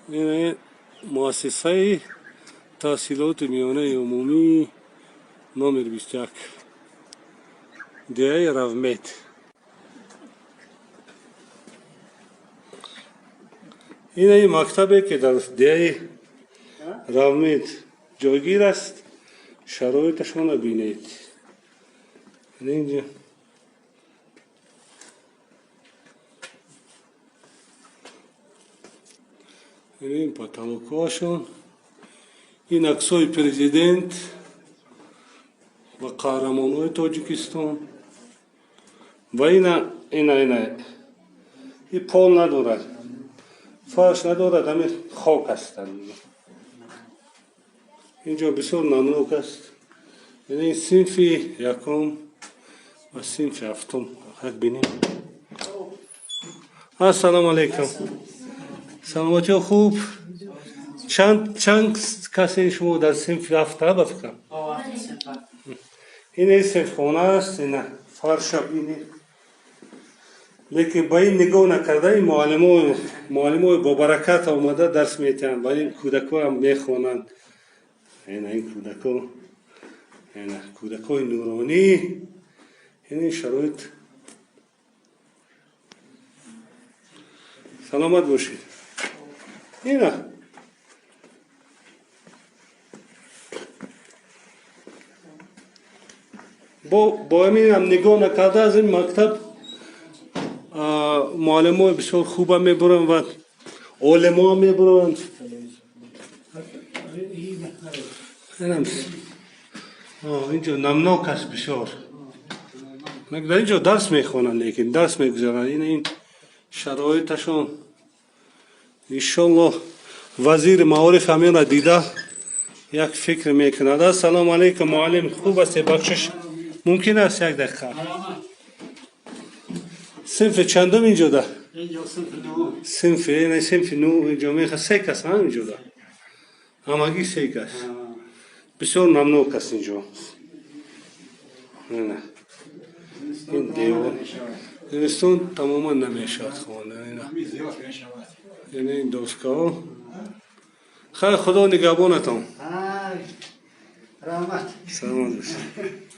این مؤسسه تحصیلات میانه عمومی نمر 21 دهه رومت. این مکتبی که در دهه رومت جایگیر است، شرایطشان را بینید. اینجا این پاتالوکاشون، این عکسای پرزیدنت و قهرمانای تاجیکستان و این پول ندارد، فرش ندارد، همه خاک هستند. اینجا بسیار نمنوک است. این صنف یکم و صنف هفتم حق بینیم. السلام علیکم. سلامتی خوب. چند کسی شما در صنف هفته بفکرم؟ این صنف خانه است. این فرش بینید. لیکن با این نگاه نکرده این معلمای با برکت آمده درس میتن و این کودکا هم میخوانند. این کودکای نورانی. این شرایط. سلامت باشید. اینا با همین هم نگاه نکرده از این مکتب معلمای بسیار خوب هم میبرن و علما هم میبرن. اینجا نمناک است بسیار. در اینجا درس میخوانن، لیکن درس میگذارن. این شرایطشون انشالله وزیر معارف همین را دیده یک فکر میکند. سلام علیکم معلم، خوب است؟ بخشش ممکن است یک دقیقه؟ صنف چندم اینجا ده؟ اینجا صنف 9. صنف 9 اینجا میخواد 3 کس هم اینجا ده؟ همگی 3 کس. بسیار نمنوک است اینجا. این دیوار زمستان تماما نمیشود خواندن. یعنی این دستگاه. خیر خدا نگهبانتان. رحمت. سلامت باشید.